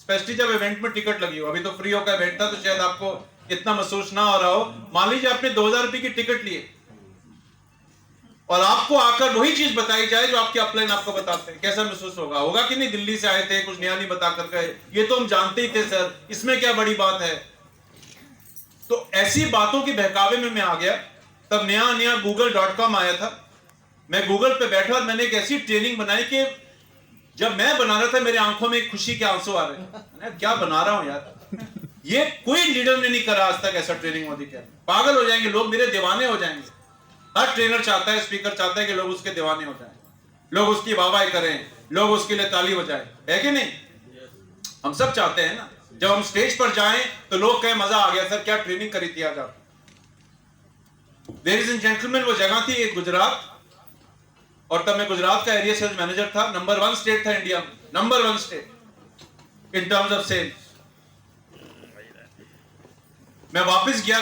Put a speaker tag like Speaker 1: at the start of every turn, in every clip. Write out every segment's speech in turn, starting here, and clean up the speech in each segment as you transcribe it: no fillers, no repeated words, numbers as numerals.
Speaker 1: Specially जब event में ticket लगी हो। अभी तो फ्री का इवेंट था तो शायद आपको इतना महसूस ना हो रहा हो। मान लीजिए आपने 2000 रुपए की टिकट लिए और आपको आकर वही चीज बताई जाए जो आपके अपलाइन आपको बताते हैं, कैसा महसूस होगा? होगा कि नहीं? दिल्ली से आए थे, कुछ नया नहीं बता कर गए, ये तो हम जानते ही थे सर, इसमें क्या बड़ी बात है? तो ऐसी बातों के बहकावे में मैं आ गया। तब नया नया google.com आया था। मैं गूगल पे बैठा और मैंने एक ऐसी ट्रेनिंग बनाई कि जब मैं बना रहा था मेरी आंखों में खुशी के आंसू आ रहे। क्या बना रहा हूं यार, ये कोई लीडर ने नहीं करा आज तक ऐसा ट्रेनिंग। मोदी क्या पागल हो जाएंगे लोग, मेरे दीवाने हो जाएंगे। हर ट्रेनर चाहता है, स्पीकर चाहता है कि लोग उसके दीवाने हो जाएं, लोग उसकी वाहवाही करें, लोग उसके लिए ताली बजाएं, है कि नहीं? हम सब चाहते हैं ना, जब हम स्टेज पर जाएं तो लोग कहें मजा आ गया सर, क्या ट्रेनिंग करी थी आज आप। लेडीज एंड जेंटलमैन, वो जगह थी एक गुजरात, और तब मैं गुजरात का एरिया सेल्स मैनेजर था। नंबर 1 स्टेट था इंडिया में, number 1 state in terms of sales. मैं वापस गया,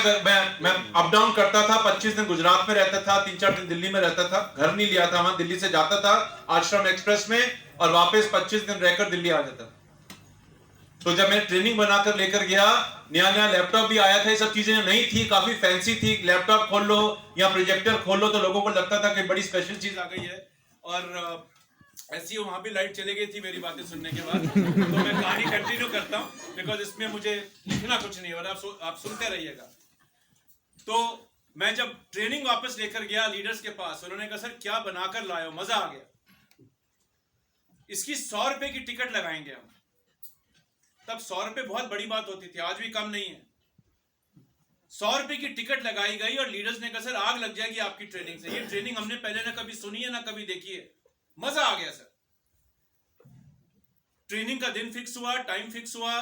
Speaker 1: मैं अप डाउन करता था। 25 दिन गुजरात में रहता था, 3-4 दिन दिल्ली में रहता था। घर नहीं लिया था वहां, दिल्ली से जाता था आश्रम एक्सप्रेस में और वापस 25 दिन रहकर दिल्ली आ जाता। तो जब मैं ट्रेनिंग बनाकर लेकर गया, नया नया लैपटॉप भी आया था, ये सब चीजें नहीं थी, काफी फैंसी थी। लैपटॉप खोल लो या प्रोजेक्टर खोल लो तो लोगों को लगता था कि बड़ी स्पेशल चीज आ गई है। और ऐसी वहां भी लाइट चली गई थी मेरी बातें सुनने के बाद। तो मैं कहानी कंटिन्यू करता हूं बिकॉज इसमें मुझे लिखना कुछ नहीं है, आप सुनते रहिएगा। तो मैं जब ट्रेनिंग वापस लेकर गया लीडर्स के पास, उन्होंने कहा सर क्या बनाकर लाए हो, मजा आ गया। इसकी 100 रुपए की टिकट लगाएंगे हम। तब 100 रुपए बहुत बड़ी बात होती थी, आज भी कम नहीं है। 100 रुपए की टिकट लगाई गई और लीडर्स ने कहा सर आग लग जाएगी आपकी ट्रेनिंग से, ये ट्रेनिंग हमने पहले ना कभी सुनी है ना कभी देखी है। मजा आ गया सर। ट्रेनिंग का दिन फिक्स हुआ, टाइम फिक्स हुआ,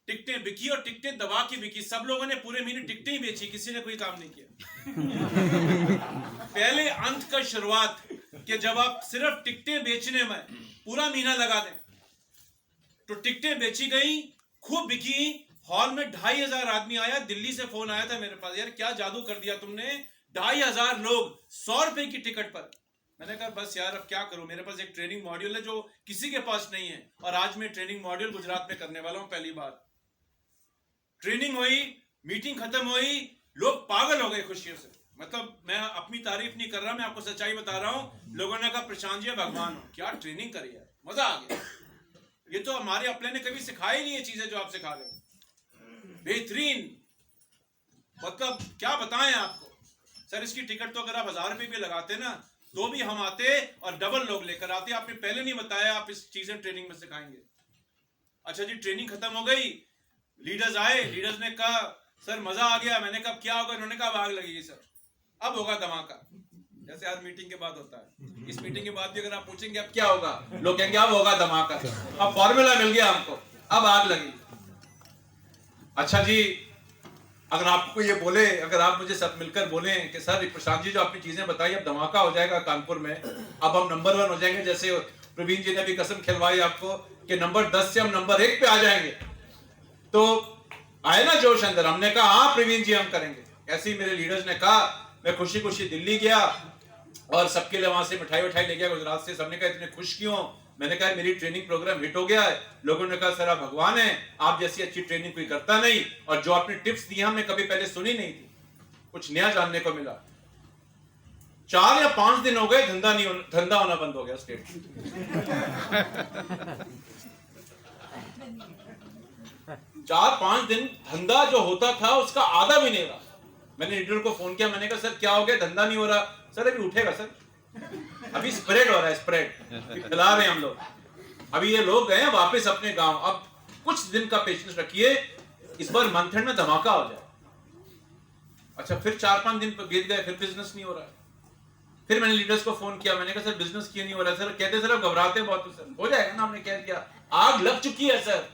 Speaker 1: टिकटें बिकी और टिकटें दबा के बिकी। सब लोगों ने पूरे महीने टिकटें ही बेची, किसी ने कोई काम नहीं किया। पहले अंत का शुरुआत कि जब आप सिर्फ टिकटें बेचने में पूरा महीना लगा दें, तो टिकटें बेची गई, खूब बिकी। हॉल में 2500 आदमी आया। दिल्ली से फोन आया था मेरे पास, यार क्या जादू कर दिया तुमने, 2500 लोग 100 रुपए की टिकट पर। मैंने कहा बस यार अब क्या करूं, मेरे पास एक ट्रेनिंग मॉड्यूल है जो किसी के पास नहीं है, और आज मैं ट्रेनिंग मॉड्यूल गुजरात में करने वाला हूं पहली बार। ट्रेनिंग हुई, मीटिंग खत्म हुई, लोग पागल हो गए खुशियों से। मतलब मैं अपनी तारीफ नहीं कर रहा, मैं आपको सच्चाई बता रहा हूं। लोगों ने कहा प्रशांत जी भगवान हो, क्या ट्रेनिंग करी है, मजा आ गया। ये तो हमारे अपने ने कभी सिखाई नहीं है चीजें जो आप सिखा रहे हो, बेहतरीन। मतलब क्या बताएं आपको सर, इसकी टिकट तो अगर आप 1000 रुपए भी लगाते ना तो भी हम आते और डबल लोग लेकर आते। आपने पहले नहीं बताया आप इस चीजें ट्रेनिंग में सिखाएंगे। अच्छा जी, ट्रेनिंग खत्म हो गई, लीडर्स आए, लीडर्स ने कहा सर मजा आ गया। मैंने कहा क्या होगा? उन्होंने कहा आग लगेगी सर, अब होगा धमाका। जैसे आज मीटिंग के बाद होता है, इस मीटिंग के बाद भी अगर आप पूछेंगे अब क्या होगा, लोग कहेंगे अब होगा धमाका। अब फॉर्मूला मिल गया हमको, अब आग लगेगी। अच्छा जी, अगर आपको ये बोले, अगर आप मुझे सब मिलकर बोले कि सर प्रशांत जी जो आपने चीजें बताई अब धमाका हो जाएगा कानपुर में, अब हम नंबर 1 हो जाएंगे, जैसे प्रवीण जी ने भी कसम खिलवाई आपको कि नंबर 10 से हम नंबर 1 पे आ जाएंगे, तो आए ना जोश अंदर। हमने कहा हाँ प्रवीण जी हम करेंगे। ऐसे ही मेरे लीडर्स ने कहा। मैं खुशी खुशी दिल्ली गया और सबके लिए वहां से मिठाई ले गया गुजरात से। सबने कहा इतने खुश क्यों? मैंने कहा मेरी ट्रेनिंग प्रोग्राम हिट हो गया है। लोगों ने कहा सर आप भगवान हैं, आप जैसी अच्छी ट्रेनिंग कोई करता नहीं, और जो आपने टिप्स दी हमने कभी पहले सुनी नहीं थी, कुछ नया जानने को मिला। 4 या 5 दिन हो गए, धंधा होना बंद हो गया स्टेट। 4-5 दिन धंधा जो होता था उसका आधा भी नहीं रहा। मैंने लीडर को फोन किया, मैंने कहा सर क्या हो गया, धंधा नहीं हो रहा? सर अभी उठेगा सर, अभी स्प्रेड हो रहा है, स्प्रेड फैला रहे हैं हम लोग। अभी ये लोग गए वापस अपने गांव, अब कुछ दिन का पेशेंस रखिए, इस बार मंथन में धमाका हो जाए। अच्छा, फिर 4-5 दिन बीत गए, फिर बिजनेस नहीं हो रहा है। फिर मैंने लीडर्स को फोन किया, मैंने कहा सर बिजनेस क्यों नहीं हो रहा है? सर कहते सर आप घबराते बहुत। सर हो जाएगा ना, हमने कह दिया। आग लग चुकी है सर,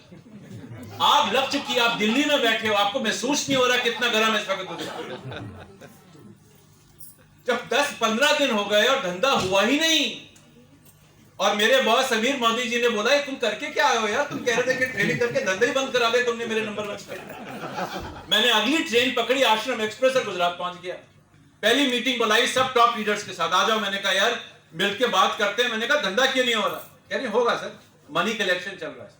Speaker 1: आग लग चुकी है। आप दिल्ली में बैठे हो, आपको महसूस नहीं हो रहा कितना गर्म है इस वक्त। जब 10-15 दिन हो गए और धंधा हुआ ही नहीं, और मेरे बॉस समीर मोदी जी ने बोला तुम करके क्या आए हो यार, तुम कह रहे थे कि ट्रेनिंग करके धंधे ही बंद करा दे तुमने मेरे नंबर 1 पे। मैंने अगली ट्रेन पकड़ी, आश्रम एक्सप्रेस से गुजरात पहुंच गया। पहली मीटिंग बुलाई सब टॉप लीडर्स के साथ, आ जाओ। मैंने कहा यार मिलके बात करते हैं। मैंने कहा धंधा क्यों नहीं हो रहा? कह रहे होगा सर, मनी कलेक्शन चल रहा है।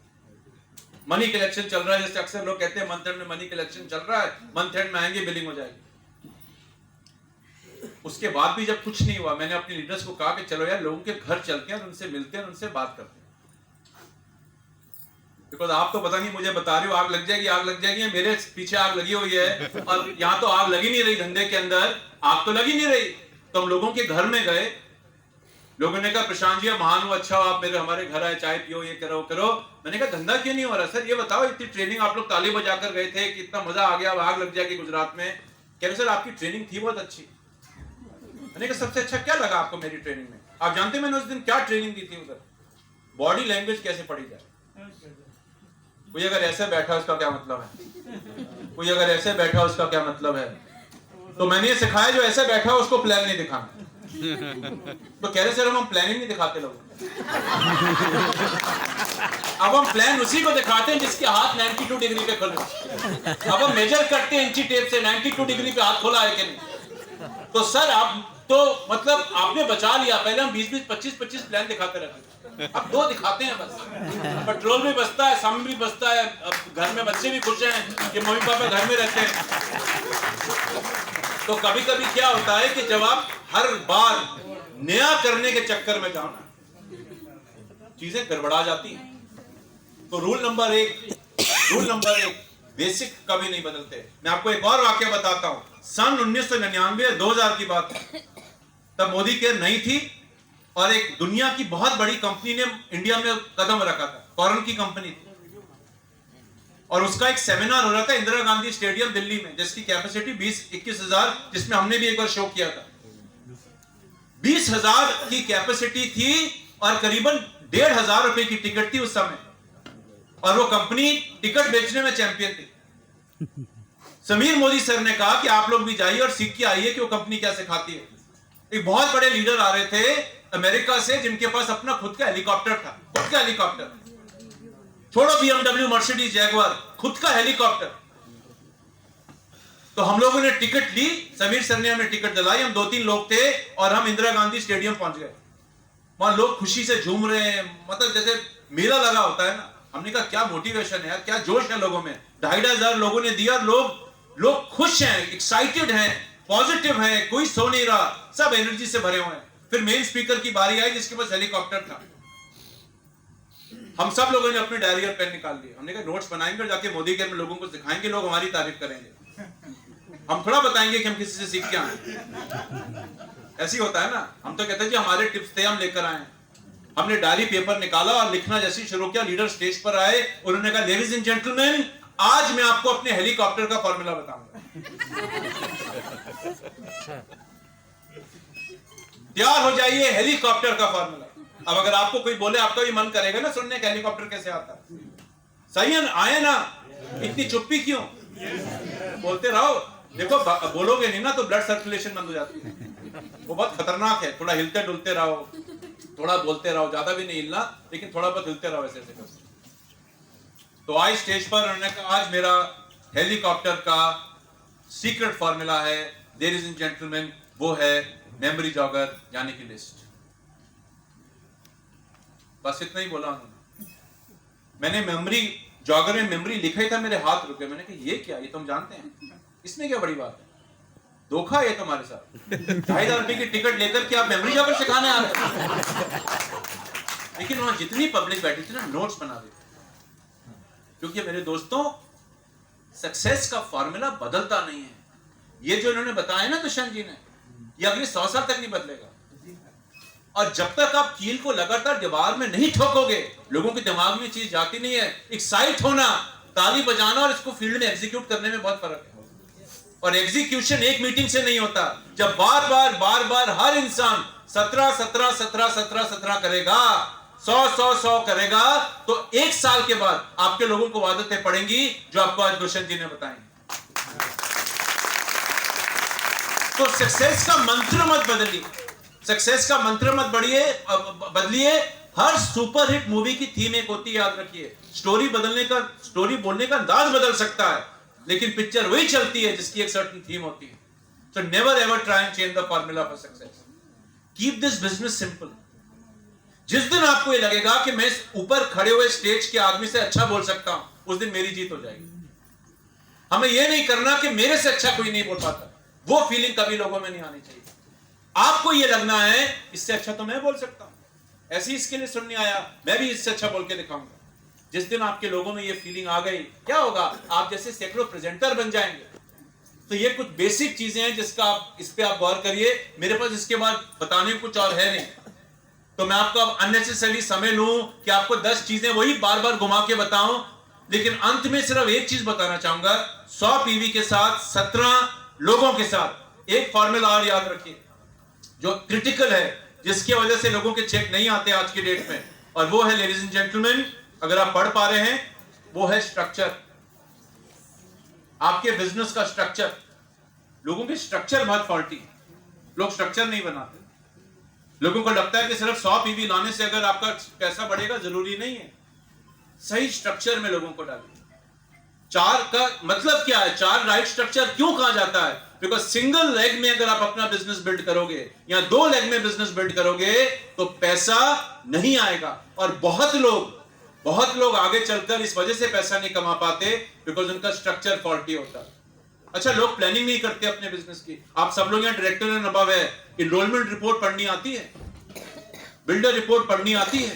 Speaker 1: मनी कलेक्शन चल रहा है, जैसे अक्सर लोग कहते हैं मंथ एंड में मनी कलेक्शन चल रहा है, मंथ एंड में आएंगे बिलिंग हो जाएगी। उसके बाद भी जब कुछ नहीं हुआ, मैंने अपने लीडर्स को कहा कि चलो यार लोगों के घर चलते हैं और उनसे मिलते हैं, उनसे बात करते हैं। बिकॉज आप तो पता नहीं, मुझे बता रही हो आग लग जाएगी, आग लग जाएगी, मेरे पीछे आग लगी हुई है और यहाँ तो आग लगी नहीं रही, धंधे के अंदर आग तो लगी नहीं रही। तो हम लोगों के घर में गए, लोगों ने कहा प्रशांत जी महान हो, अच्छा हो आप मेरे हमारे घर आए, चाय पियो, ये करो करो। मैंने कहा धंधा क्यों नहीं हो रहा सर, ये बताओ, इतनी ट्रेनिंग आप लोग ताली बजाकर गए थे, कितना मजा आ गया, आग लग जाएगी गुजरात में। कह रहे सर आपकी ट्रेनिंग थी बहुत अच्छी। मैंने कहा सबसे अच्छा क्या लगा आपको मेरी ट्रेनिंग में? आप जानते मैंने उस दिन क्या ट्रेनिंग दी थी उधर? बॉडी लैंग्वेज कैसे पढ़ी जाए। कोई अगर ऐसे बैठा उसका क्या मतलब है, कोई अगर ऐसे बैठा उसका क्या मतलब है। तो मैंने ये सिखाया जो ऐसे बैठा उसको प्लान नहीं दिखाना। तो कह रहे सर हम प्लान ही नहीं दिखाते लोग। अब हम प्लान उसी को दिखाते हैं जिसके हाथ 92 डिग्री पे खुले। अब हम मेजर करते हैं इंची टेप से 92 डिग्री पे हाथ खोला है कि नहीं। तो सर आप तो मतलब आपने बचा लिया, पहले हम 20-20, 25-25 प्लान दिखाते रहते, अब 2 दिखाते हैं बस। पेट्रोल भी बचता है, समय भी बचता है, अब घर में बच्चे भी खुश हैं कि मम्मी पापा घर में रहते हैं। तो कभी कभी क्या होता है कि जब आप हर बार नया करने के चक्कर में जाना, चीजें गड़बड़ा जाती हैं। तो रूल नंबर 1 बेसिक कभी नहीं बदलते। मैं आपको एक और वाक्य बताता हूं। सन 1999 2000 की बात है, तब मोदी केयर नहीं थी और एक दुनिया की बहुत बड़ी कंपनी ने इंडिया में कदम रखा था, फॉरेन की कंपनी थी, और उसका एक सेमिनार हो रहा था इंदिरा गांधी स्टेडियम दिल्ली में, जिसकी कैपेसिटी 20-21 हजार, जिसमें हमने भी एक बार शो किया था। 20,000 की कैपेसिटी थी और करीबन 1,500 रुपए की टिकट थी उस समय, और वो कंपनी टिकट बेचने में चैंपियन थी। समीर मोदी सर ने कहा कि आप लोग भी जाइए और सीख के आइए कि वो कंपनी क्या सिखाती है। एक बहुत बड़े लीडर आ रहे थे अमेरिका से, जिनके पास अपना खुद का हेलीकॉप्टर था, खुद का हेलीकॉप्टर, छोड़ो BMW, मर्सिडीज, जैगवार, खुद का हेलीकॉप्टर। तो हम लोगों ने टिकट ली, समीर सर ने हमें टिकट दिलाई, हम 2-3 लोग थे और हम इंदिरा गांधी स्टेडियम पहुंच गए। वहां लोग खुशी से झूम रहे हैं, मतलब जैसे मेला लगा होता है ना। हमने कहा क्या मोटिवेशन है यार, क्या जोश है लोगों में। 2,500 लोगों ने दिया, लोग खुश हैं, एक्साइटेड हैं, पॉजिटिव हैं, कोई सो नहीं रहा, सब एनर्जी से भरे हुए हैं। फिर मेन स्पीकर की बारी आई जिसके पास हेलीकॉप्टर था। हम सब लोगों ने अपने डायरी और पेन निकाल लिए। हमने कहा नोट्स बनाएंगे और जाके मोदी केयर में लोगों को सिखाएंगे, लोग हमारी तारीफ करेंगे। हम थोड़ा बताएंगे कि हम किसी से सीख के आए। ऐसी होता है ना, हम तो कहते हैं जी हमारे टिप्स थे, हम लेकर आए। हमने डायरी पेपर निकाला और लिखना जैसे शुरू किया। लीडर स्टेज पर आए, उन्होंने कहा लेडीज एंड जेंटलमैन, आज मैं आपको अपने हेलीकॉप्टर का फॉर्मूला बताऊंगा। तैयार हो जाइए, हेलीकॉप्टर का फॉर्मूला। अब अगर आपको कोई बोले, आपका भी मन करेगा ना सुनने का हेलीकॉप्टर कैसे आता है। सही है, आए ना, इतनी चुप्पी क्यों? बोलते रहो। देखो बोलोगे नहीं ना तो ब्लड सर्कुलेशन बंद हो जाती है, वो बहुत खतरनाक है। थोड़ा हिलते डुलते रहो, थोड़ा बोलते रहो, ज्यादा भी नहीं हिलना, लेकिन थोड़ा बहुत हिलते रहो ऐसे ऐसे। तो आज स्टेज पर उन्होंने कहा आज मेरा हेलीकॉप्टर का सीक्रेट फॉर्मूला है लेडीज एंड जेंटलमैन, वो है मेमोरी जॉगर यानी कि लिस्ट। बस इतना ही बोला उन्होंने। मैंने मेमोरी जॉगर में मेमोरी लिखा ही था, मेरे हाथ रुके। मैंने कहा ये क्या, ये तुम जानते हैं, इसमें क्या बड़ी बात है, धोखा है तुम्हारे साथ। 2,500 रुपए की टिकट लेकर के आप मेमोरी जॉगर सिखाने आ रहे। लेकिन वहां जितनी पब्लिक बैठी थी ना, नोट्स बना रही थी। क्योंकि मेरे दोस्तों, सक्सेस का फॉर्मूला बदलता नहीं है। ये जो इन्होंने बताया ना दुष्यंत जी ने, ये अगले 100 साल तक नहीं बदलेगा। और जब तक आप कील को लगातार दीवार में नहीं ठोकोगे, लोगों के दिमाग में चीज जाती नहीं है। एक्साइट होना, ताली बजाना और इसको फील्ड में एग्जीक्यूट करने में बहुत फर्क है। और एग्जीक्यूशन एक मीटिंग से नहीं होता। जब बार बार हर इंसान 17 करेगा, 100 करेगा, तो 1 साल के बाद आपके लोगों को आदतें पड़ेंगी जो आपको आज दुष्यंत जी ने बताई। तो सक्सेस का मंत्र मत बदलिए, सक्सेस का मंत्र मत बदलिए। हर सुपरहिट मूवी की थीम एक होती है, याद रखिए। स्टोरी बोलने का अंदाज बदल सकता है, लेकिन पिक्चर वही चलती है जिसकी एक सर्टेन थीम होती है। So never ever try and change the formula for success. Keep this business simple. जिस दिन आपको ये लगेगा कि मैं इस ऊपर खड़े हुए स्टेज के आदमी से अच्छा बोल सकता हूं, उस दिन मेरी जीत हो जाएगी। हमें यह नहीं करना कि मेरे से अच्छा कोई नहीं बोल पाता, वो फीलिंग कभी लोगों में नहीं आनी चाहिए। आपको यह लगना है इससे अच्छा तो मैं बोल सकता हूं, ऐसी इसके लिए सुनने आया, मैं भी इससे अच्छा बोल के दिखाऊंगा। जिस दिन आपके लोगों में ये फीलिंग आ गई, क्या होगा, आप जैसे सैकड़ों प्रेजेंटर बन जाएंगे। तो ये कुछ बेसिक चीजें हैं जिसका आप इस पे आप गौर करिए। मेरे पास इसके बाद बताने कुछ और है नहीं, तो मैं आपको अब अननेसेसरी समय लूं कि आपको 10 चीजें वही बार बार घुमा के बताऊं, लेकिन अंत में सिर्फ एक चीज बताना चाहूंगा। 100 पीवी के साथ 17 लोगों के साथ एक फॉर्मूला और याद रखिए जो क्रिटिकल है, जिसकी वजह से लोगों के चेक नहीं आते आज की डेट में, और वो है लेडीज एंड जेंटलमैन, अगर आप पढ़ पा रहे हैं, वो है स्ट्रक्चर। आपके बिजनेस का स्ट्रक्चर। लोगों के स्ट्रक्चर बहुत फॉल्टी, लोग स्ट्रक्चर नहीं बनाते। लोगों को लगता है कि सिर्फ 100 पीवी लाने से अगर आपका पैसा बढ़ेगा, जरूरी नहीं है। सही स्ट्रक्चर में लोगों को डालिए। 4 का मतलब क्या है, 4 राइट स्ट्रक्चर क्यों कहा जाता है? बिकॉज सिंगल लेग में अगर आप अपना बिजनेस बिल्ड करोगे या 2 लेग में बिजनेस बिल्ड करोगे तो पैसा नहीं आएगा। और बहुत लोग आगे चलकर इस वजह से पैसा नहीं कमा पाते बिकॉज उनका स्ट्रक्चर फॉल्टी होता है। अच्छा, लोग प्लानिंग नहीं करते अपने बिजनेस की। आप सब लोग यहाँ डायरेक्टर एंड अबव है, इनरोलमेंट रिपोर्ट पढ़नी आती है, बिल्डर रिपोर्ट पढ़नी आती है?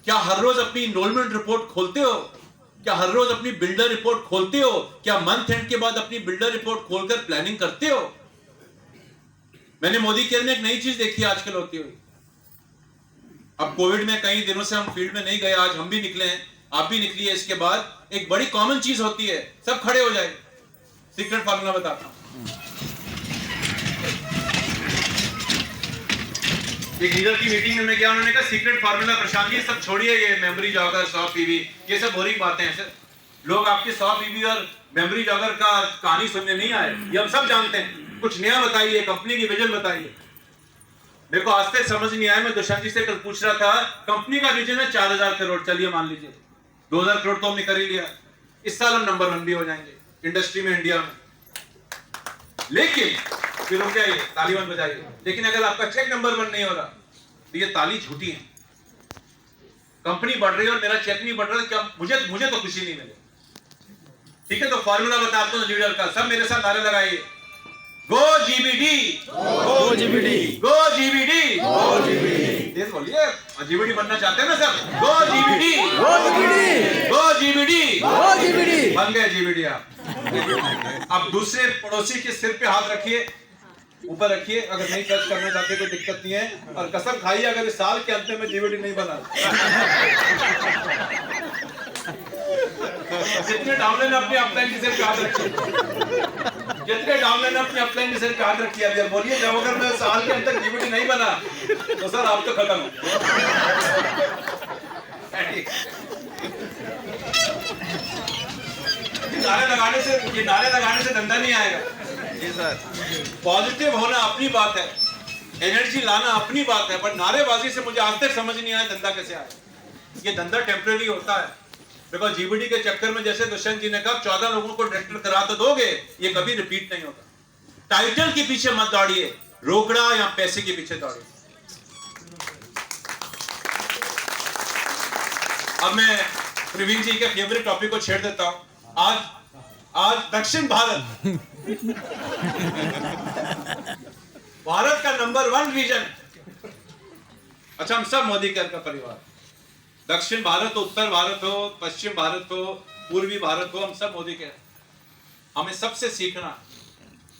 Speaker 1: क्या हर रोज अपनी इनरोलमेंट रिपोर्ट खोलते हो? क्या हर रोज अपनी बिल्डर रिपोर्ट खोलते हो? क्या मंथ एंड के बाद अपनी बिल्डर रिपोर्ट खोलकर प्लानिंग करते हो? मैंने मोदी केयर में एक नई चीज देखी आजकल होती हुई। अब कोविड में कई दिनों से हम फील्ड में नहीं गए, आज हम भी निकले हैं, आप भी निकलिए। इसके बाद एक बड़ी कॉमन चीज होती है, सब खड़े हो जाए, सीक्रेट फार्मूला बताता हूं। एक लीडर की मीटिंग में मैं गया, उन्होंने कहा सीक्रेट फार्मूला प्रशांत जी सब छोड़िए, ये मेमोरी जॉगर 100 पीवी ये सब बोरिंग बातें हैं सर। लोग आपके 100 पीवी और मेमोरी जॉगर का कहानी सुनने नहीं आए, ये हम सब जानते हैं। कुछ नया बताइए, कंपनी की विजन बताइए। मेरे को आज तक समझ नहीं आया। मैं दुष्यंत जी से कल पूछ रहा था, कंपनी का विजन है 4000 करोड़, चलिए मान लीजिए 2000 करोड़ तो हमने कर ही लिया, इस साल हम नंबर 1 भी हो जाएंगे इंडस्ट्री में, इंडिया में। लेकिन फिर रुक जाइए, ताली बंद बजाइए। लेकिन अगर आपका चेक नंबर 1 नहीं हो रहा तो ये ताली झूठी है। कंपनी बढ़ रही है और मेरा चेक नहीं बढ़ रहा, क्या मुझे तो खुशी नहीं मिले। ठीक है, तो फॉर्मूला बताता हूं लीडर का, सब मेरे साथ नारे लगाइए। गो जीबीडी, गो जीबीडी, गो जीबीडी, गो जीबीडी। तेज बोलिए, जीबीडी बनना चाहते हैं ना सब? गो जीबीडी, गो जीबीडी, गो जीबीडी, गो जीबीडी। बन गए जीबीडी आप। अब दूसरे पड़ोसी के सिर पे हाथ रखिए, ऊपर रखिए, अगर नहीं टच करना चाहते कोई दिक्कत नहीं है, और कसम खाइए अगर इस साल के अंत में जीबीडी नहीं बना। जितने डाउनलाइन अपने अपलाइन के सिर पे हाथ रखिए, जितने डाउनलाइन अपने अपलाइन के सिर पे हाथ रखिए। अब बोलिए, जब अगर मैं साल के अंत तक जीबीडी नहीं बना तो सर आप तो खत्म हो। ये नारे लगाने से धंधा नहीं आएगा जी सर। पॉजिटिव होना अपनी बात है, एनर्जी लाना अपनी बात है, पर नारेबाजी से मुझे आज तक समझ नहीं आया धंधा कैसे आया। ये धंधा टेम्परेरी होता है। बिकॉज जीबीडी के चक्कर में, जैसे दुष्यंत जी ने कहा, 14 लोगों को डायरेक्टर करा तो दोगे, ये कभी रिपीट नहीं होगा। टाइटल के पीछे मत दौड़िए, रोकड़ा या पैसे के पीछे दौड़िए। अब मैं प्रवीण जी के फेवरेट टॉपिक को छेड़ देता हूं। आज दक्षिण भारत का नंबर 1 रीजन। अच्छा, हम सब मोदी केयर का परिवार, दक्षिण भारत हो, उत्तर भारत हो, पश्चिम भारत हो, पूर्वी भारत हो, हम सब मोदी केयर। हमें सबसे सीखना।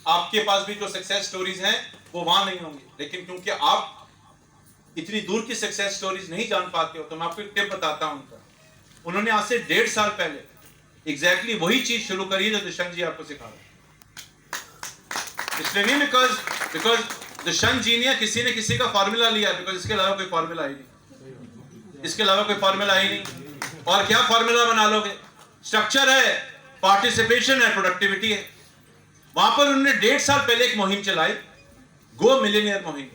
Speaker 1: आपके पास भी जो सक्सेस स्टोरीज हैं वो वहां नहीं होंगी, लेकिन क्योंकि आप इतनी दूर की सक्सेस स्टोरीज नहीं जान पाते हो, तो मैं आपको एक टिप बताता हूं उनका। उन्होंने आज से 1.5 साल पहले एग्जैक्टली वही चीज शुरू करी जो दुष्यंत जी आपको सिखा रहे। इसलिए नहीं बिकॉज दुष्यंत जी ने किसी ने किसी का फॉर्मूला लिया, बिकॉज इसके अलावा कोई फॉर्मूला ही नहीं, इसके अलावा कोई फॉर्मूला ही नहीं। और क्या फॉर्मूला बना लोगे? स्ट्रक्चर है, पार्टिसिपेशन है, प्रोडक्टिविटी है। वहां पर उन्होंने 1.5 साल पहले एक मुहिम चलाई, गो मिलियनियर मुहिम,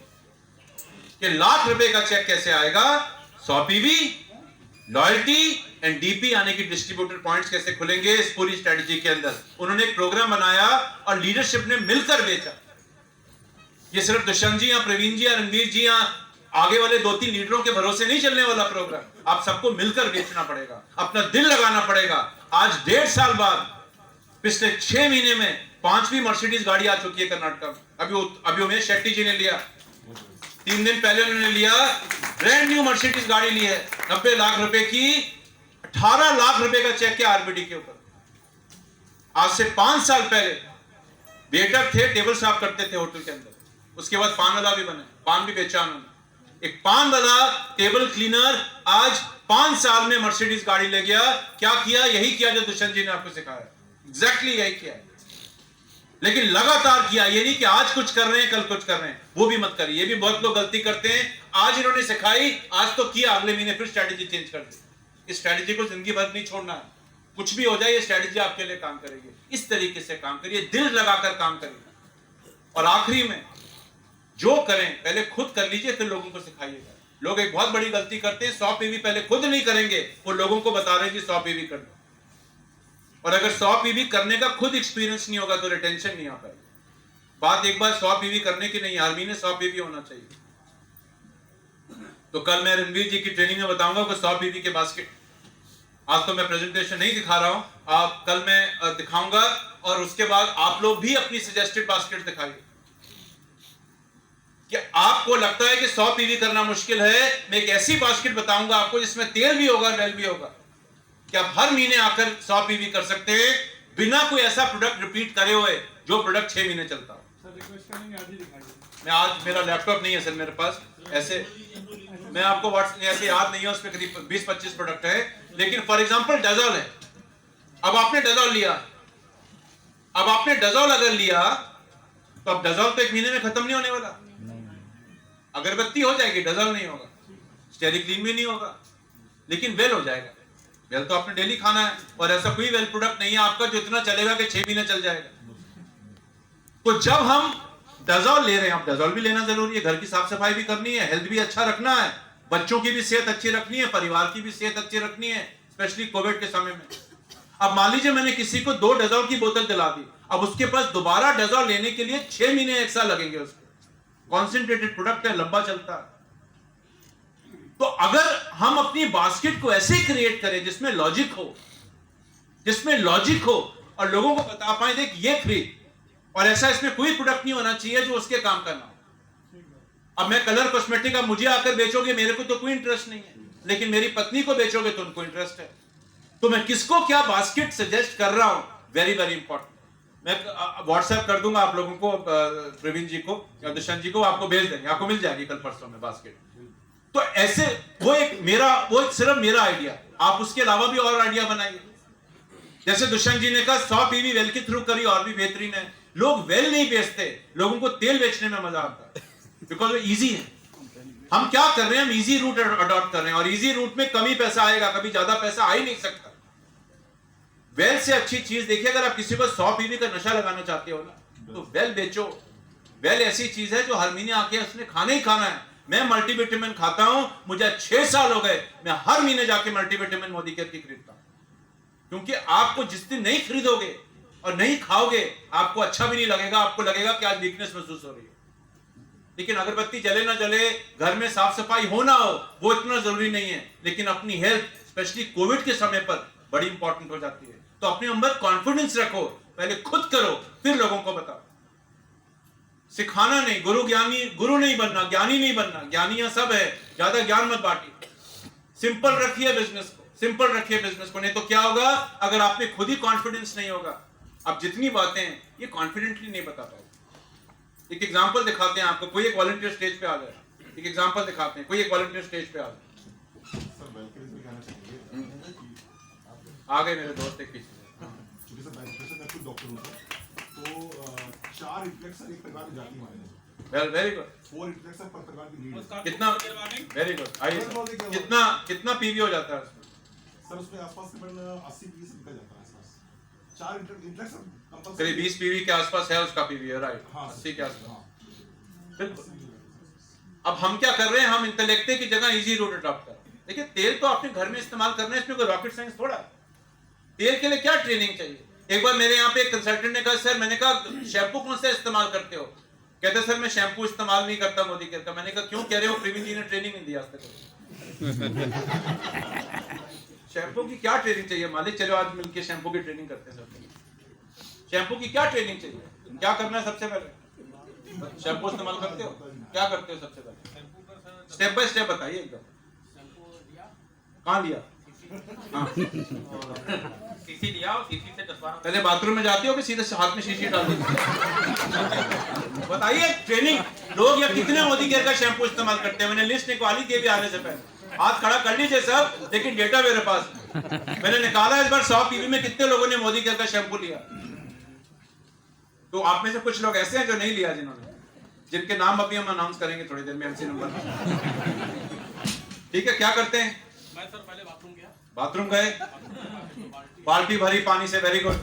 Speaker 1: कि लाख रुपए का चेक कैसे आएगा, 100 पीवी, लॉयल्टी एंड डीपी यानी कि डिस्ट्रीब्यूटर पॉइंट्स कैसे खुलेंगे। इस पूरी स्ट्रेटजी के अंदर उन्होंने एक प्रोग्राम बनाया और लीडरशिप ने मिलकर बेचा। ये सिर्फ दुष्यंत जी या प्रवीण जी या रणवीर जी या आगे वाले 2-3 लीडरों के भरोसे नहीं चलने वाला प्रोग्राम। आप सबको मिलकर बेचना पड़ेगा, अपना दिल लगाना पड़ेगा। आज 1.5 साल बाद पिछले 6 महीने में 5वीं मर्सिडीज गाड़ी आ चुकी है कर्नाटक में। अभी उमेश शेट्टी जी ने लिया, 3 दिन पहले उन्होंने लिया, ब्रांड न्यू मर्सिडीज गाड़ी ली है 90 लाख रुपए की। 18 लाख रुपए का चेक किया आरबीडी के ऊपर। आज से 5 साल पहले वेटर थे, टेबल साफ करते थे होटल के अंदर, उसके बाद पान वाला भी बने, पान भी बेचा उन्होंने। एक पान वाला टेबल क्लीनर आज 5 साल में मर्सिडीज गाड़ी ले गया। क्या किया? यही किया जो दुष्यंत जी ने आपको सिखाया, एग्जैक्टली यही किया। लेकिन लगातार किया, ये नहीं कि आज कुछ कर रहे हैं कल कुछ कर रहे हैं, वो भी मत करिए। ये भी बहुत लोग गलती करते हैं। आज इन्होंने सिखाई, आज तो किया, अगले महीने फिर स्ट्रैटेजी चेंज कर दी। इस स्ट्रैटेजी को जिंदगी भर नहीं छोड़ना है। कुछ भी हो जाए, ये स्ट्रैटेजी आपके लिए काम करेगी। इस तरीके से काम करिए, दिल लगाकर काम करिए। और आखिरी में जो करें पहले खुद कर लीजिए, फिर लोगों को सिखाइएगा। लोग एक बहुत बड़ी गलती करते हैं, 100 पीवी पहले खुद नहीं करेंगे, वो लोगों को बता रहे हैं कि 100 पीवी कर दो। और अगर 100 पीवी करने का खुद एक्सपीरियंस नहीं होगा तो रिटेंशन नहीं आ पाएगी। बात एक बार 100 पीवी करने की नहीं, हर महीने 100 पीवी होना चाहिए। तो कल मैं रणवीर जी की ट्रेनिंग में बताऊंगा कि 100 पीवी के बास्केट। आज तो मैं प्रेजेंटेशन नहीं दिखा रहा हूं, आप कल मैं दिखाऊंगा। और उसके बाद आप लोग भी अपनी सजेस्टेड बास्केट दिखाइए। कि आपको लगता है कि 100 पीवी करना मुश्किल है, मैं एक ऐसी बास्केट बताऊंगा आपको जिसमें तेल भी होगा, वेल भी होगा, कि आप हर महीने आकर 100 पीवी कर सकते हैं बिना कोई ऐसा प्रोडक्ट रिपीट करे हुए जो प्रोडक्ट 6 महीने चलता हो।
Speaker 2: सर रिक्वेस्ट करेंगे आज ही दिखाइए।
Speaker 1: मैं आज मेरा लैपटॉप नहीं है सर मेरे पास, ऐसे मैं आपको व्हाट्सएप ऐसे याद नहीं है, उस पर करीब 20-25 प्रोडक्ट है। लेकिन फॉर एग्जांपल डेजॉल है। अब आपने डेजॉल लिया, अब आपने डेजॉल अगर लिया तो अब डेजॉल तो 1 महीने में खत्म नहीं होने वाला। अगरबत्ती हो जाएगी, डेजॉल नहीं होगा, स्टेरिक्लीन भी नहीं होगा, लेकिन वेल हो जाएगा। वेल तो आपने डेली खाना है, और ऐसा कोई वेल प्रोडक्ट नहीं है आपका जो इतना चलेगा कि 6 महीने चल जाएगा। तो जब हम डेजॉल ले रहे हैं, आप डेजॉल भी लेना जरूरी है, घर की साफ सफाई भी करनी है, हेल्थ भी अच्छा रखना है, बच्चों की भी सेहत अच्छी रखनी है, परिवार की भी सेहत अच्छी रखनी है, स्पेशली कोविड के समय में। अब मान लीजिए मैंने किसी को 2 डेजॉल की बोतल दिला दी, अब उसके पास दोबारा डेजॉल लेने के लिए 6 महीने 1 साल लगेंगे उसको। कॉन्सेंट्रेटेड प्रोडक्ट है, लंबा चलता है। तो अगर हम अपनी बास्केट को ऐसे क्रिएट करें जिसमें लॉजिक हो, जिसमें लॉजिक हो और लोगों को बता पाए देख ये खरीद, और ऐसा इसमें कोई प्रोडक्ट नहीं होना चाहिए जो उसके काम करना हो। अब मैं कलर कॉस्मेटिक, अब मुझे आकर बेचोगे, मेरे को तो कोई इंटरेस्ट नहीं है, लेकिन मेरी पत्नी को बेचोगे तो उनको इंटरेस्ट है। तो मैं किसको क्या बास्केट सजेस्ट कर रहा हूं, वेरी वेरी इंपॉर्टेंट। मैं व्हाट्सएप कर दूंगा आप लोगों को, प्रवीण जी को या दुष्यंत जी को, आपको भेज देंगे, आपको मिल जाएगी कल परसों में बास्केट। तो ऐसे वो एक सिर्फ मेरा आइडिया, आप उसके अलावा भी और आइडिया बनाइए। जैसे दुष्यंत जी ने कहा 100 पीवी वेल के थ्रू करी, और भी बेहतरीन है। लोग वेल नहीं बेचते, लोगों को तेल बेचने में मजा आता है, बिकॉज वो इजी है। हम क्या कर रहे हैं, हम इजी रूट अडॉप्ट कर रहे हैं, और इजी रूट में कम ही पैसा आएगा, कभी ज्यादा पैसा आ ही नहीं सकता। वेल से अच्छी चीज देखिए, अगर आप किसी को 100 पीवी का नशा लगाना चाहते हो ना, तो वेल बेचो। वेल ऐसी चीज है जो हर महीने आके उसने खाना ही खाना है। मैं मल्टीविटामिन खाता हूं, मुझे 6 साल हो गए, मैं हर महीने जाके मल्टीविटामिन मोदी केयर की खरीदता हूं। क्योंकि आपको जिस दिन नहीं खरीदोगे और नहीं खाओगे, आपको अच्छा भी नहीं लगेगा, आपको लगेगा कि आज वीकनेस महसूस हो रही है। लेकिन अगरबत्ती जले ना जले, घर में साफ सफाई हो ना हो, वो इतना जरूरी नहीं है, लेकिन अपनी हेल्थ स्पेशली कोविड के समय पर बड़ी इंपॉर्टेंट हो जाती है। तो अपने अंदर कॉन्फिडेंस रखो, पहले खुद करो, फिर लोगों को बताओ। सिखाना नहीं, गुरु नहीं बनना, ज्ञानी नहीं बनना। ज्ञानियां सब है, ज्यादा ज्ञान मत बांटिए। सिंपल रखिए बिजनेस को, सिंपल रखिए बिजनेस को। नहीं तो क्या होगा, अगर आप में खुद ही कॉन्फिडेंस नहीं होगा, आप जितनी बातें हैं ये कॉन्फिडेंटली नहीं बता पाओगे। एक एग्जांपल दिखाते हैं आपको, कोई एक वॉलंटियर स्टेज पे आ जाए, एक एग्जांपल दिखाते हैं, कोई एक वॉलंटियर स्टेज पे आ जाए। आ गए मेरे दोस्त एक पीछे।
Speaker 3: डॉक्टर हूं, तो 4 इंटेलेक्चुअल एक प्रकार की जाति माने।
Speaker 1: Very good.
Speaker 3: 4 इंटेलेक्चुअल पर प्रकार की नीड।
Speaker 1: कितना, वेरी गुड। आइए, कितना पीवी हो जाता है उसमें?
Speaker 3: सर उसमें आसपास तकरीबन 80-20 निकल जाता है आसपास। 4 इंटेलेक्चुअल कंपल्सरी
Speaker 1: करीब 20 पीवी के आसपास है उसका पीवी है, राइट?
Speaker 3: हाँ,
Speaker 1: 80 के आसपास। बिल्कुल। अब हम क्या कर रहे हैं, हम इंटेलेक्ट की जगह इजी रूट अडॉप्ट कर रहे हैं। देखिए, तेल तो आपने घर में इस्तेमाल करना है, इसमें कोई रॉकेट साइंस थोड़ा है। तेल के लिए क्या ट्रेनिंग चाहिए? एक बार मेरे यहाँ पे एक कंसल्टेंट ने कहा, सर, मैंने कहा शैम्पू कौन सा इस्तेमाल करते हो? कहते सर मैं शैम्पू इस्तेमाल नहीं करता मोदी केयर का। मैंने कहा क्यों? कह रहे हो प्रीति जी ने ट्रेनिंग नहीं दिया आज तक। शैम्पू की क्या ट्रेनिंग चाहिए मालिक? चलो आज मिलके शैम्पू की ट्रेनिंग करते हैं सब। शैम्पू की क्या ट्रेनिंग चाहिए? क्या करना है सबसे पहले? शैम्पू इस्तेमाल करते हो? क्या करते हो सबसे पहले? स्टेप बाय स्टेप बताइए एकदम। कहाँ लिया? हाँ।
Speaker 2: सीसी लिया और सीसी से 10-12
Speaker 1: पहले बाथरूम में जाते हो कि सीधे हाथ में शीशी डाल देते हो? बताइए ट्रेनिंग। लोग या कितने मोदी केयर का शैम्पू इस्तेमाल करते हैं? मैंने लिस्ट निकाली थी अभी आने से पहले। हाथ खड़ा कर लीजिए सब, लेकिन डेटा मेरे पास मैंने निकाला इस बार 100 पीवी में कितने लोगों ने मोदी केयर का शैम्पू लिया। तो आप में से कुछ लोग ऐसे हैं जो नहीं लिया, जिनके नाम अभी हम अनाउंस करेंगे थोड़ी देर में एमसी नंबर। ठीक है, क्या करते हैं?
Speaker 2: मैं सर पहले बाथरूम गया,
Speaker 1: बाथरूम गए, बाल्टी भरी पानी से, वेरी गुड।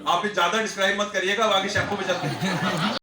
Speaker 1: आप भी ज्यादा डिस्क्राइब मत करिएगा, आगे शैम्पू पे चलते हैं।